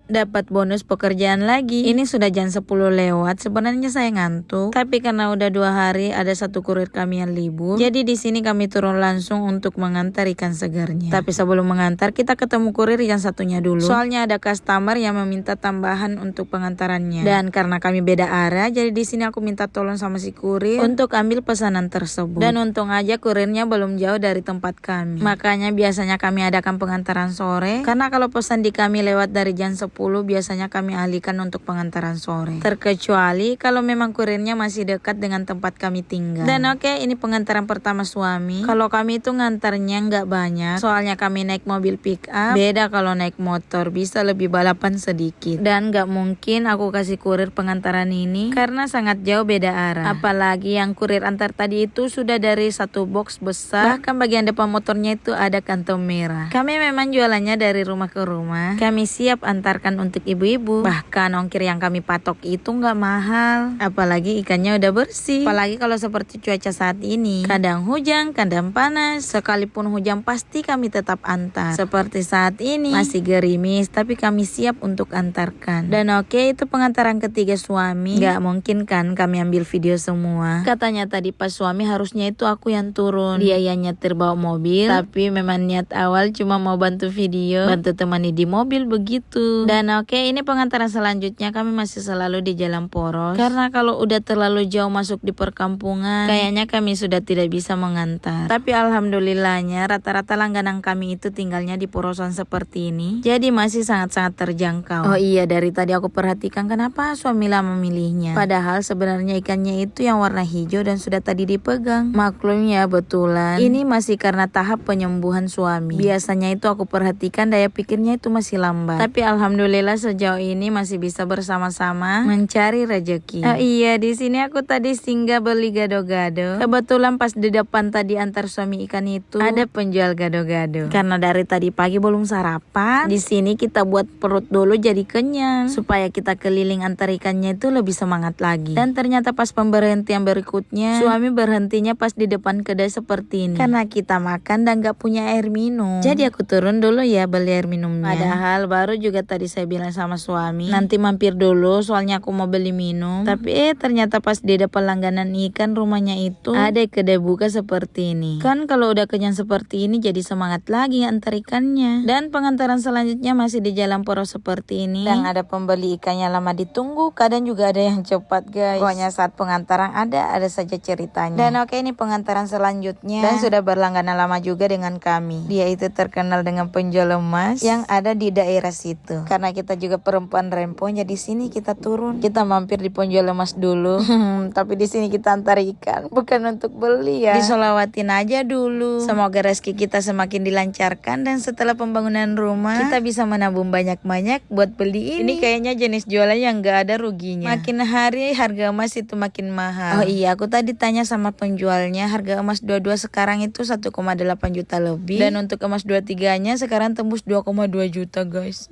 dapat bonus pekerjaan lagi. Ini sudah jam 10 lewat. Sebenarnya saya ngantuk, tapi karena udah 2 hari ada satu kurir kami yang libur, jadi di sini kami turun langsung untuk mengantar ikan segarnya. Tapi sebelum mengantar, kita ketemu kurir yang satunya dulu. Soalnya ada customer yang meminta tambahan untuk pengantarannya. Dan karena kami beda area, jadi di sini aku minta tolong sama si kurir untuk ambil pesanan tersebut. Dan untung aja kurirnya belum jauh dari tempat kami. Makanya biasanya kami adakan pengantaran sore, karena kalau pesan di kami lewat dari jam 10, biasanya kami alihkan untuk pengantaran sore. Terkecuali kalau memang kurirnya masih dekat dengan tempat kami tinggal. Dan oke, ini pengantaran pertama suami. Kalau kami itu ngantarnya nggak banyak, soalnya kami naik mobil pick up. Beda kalau naik motor, bisa lebih balapan sedikit. Dan nggak mungkin aku kasih kurir pengantaran ini, karena sangat jauh beda arah. Apalagi yang kurir antar tadi itu sudah dari satu box besar, bahkan bagian depan motornya itu ada kantong merah. Kami memang jualannya dari rumah ke rumah. Kami siap antarkan untuk ibu-ibu. Bahkan ongkir yang kami patok itu nggak mahal. Apalagi ikannya udah bersih. Apalagi kalau seperti cuaca saat ini, kadang hujan, kadang panas. Sekalipun hujan pasti kami tetap antar. Seperti saat ini masih gerimis, tapi kami siap untuk antarkan. Dan oke, itu pengantaran ketiga suami. Nggak mungkin kan kami ambil video semua. Katanya tadi pas suami harusnya itu aku yang turun. Dia yang nyetir bawa mobil, tapi memang niat awal cuma mau bantu video, bantu temani di mobil begitu. Dan oke, ini pengantaran selanjutnya kami masih selalu di Jalan Poros, karena kalau udah terlalu jauh masuk di perkampungan, kayaknya kami sudah tidak bisa mengantar. Tapi alhamdulillahnya rata-rata langganan kami itu tinggalnya di porosan seperti ini, jadi masih sangat-sangat terjangkau. Oh iya, dari tadi aku perhatikan kenapa suami lama memilihnya, padahal sebenarnya ikannya itu yang warna hijau dan sudah tadi dipegang. Maklumnya betulan ini masih karena tahap penyembuhan suami. Biasanya itu aku perhatikan daya pikirnya itu masih lambat, tapi alhamdulillah sejauh ini masih bisa bersama-sama mencari rezeki. Oh iya, di sini aku tadi singgah beli gado-gado. Kebetulan pas di depan tadi antar suami ikan itu ada penjual gado-gado. Karena dari tadi pagi belum sarapan, di sini kita buat perut dulu jadi kenyang, supaya kita keliling antar ikannya itu lebih semangat lagi. Dan ternyata pas pemberhentian berikutnya, suami berhentinya pas di depan kedai seperti ini, karena kita makan dan gak punya air minum. Jadi aku turun dulu ya beli air minumnya. Padahal baru juga tadi saya bilang sama suami, nanti mampir dulu soalnya aku mau beli minum. Tapi ternyata pas di depan langganan ikan rumahnya itu ada kedai buka seperti ini. Kan kalau udah kenyang seperti ini jadi semangat lagi antar ikannya. Dan pengantaran selanjutnya masih di Jalan Poros seperti ini. Dan ada pembeli ikannya lama ditunggu, kadang juga ada yang cepat guys. Pokoknya saat pengantaran ada saja ceritanya. Dan oke, ini pengantaran selanjutnya dan sudah berlangganan lama juga dengan kami. Dia itu terkenal dengan penjual emas yang ada di daerah situ. Karena kita juga perempuan rempong, jadi sini kita turun. Kita mampir di penjual emas dulu. Tapi di sini kita antar ikan, bukan untuk beli ya. Disolawatin aja dulu. Semoga rezeki kita semakin dilancarkan dan setelah pembangunan rumah kita bisa menabung banyak-banyak buat beli ini. Ini kayaknya jenis jualan yang gak ada ruginya. Makin hari harga emas itu makin mahal. Oh iya, aku tadi tanya sama penjualnya, harga emas 22 sekarang itu 1,8 juta lebih. Dan untuk emas 23-nya sekarang tembus 2,2 juta guys.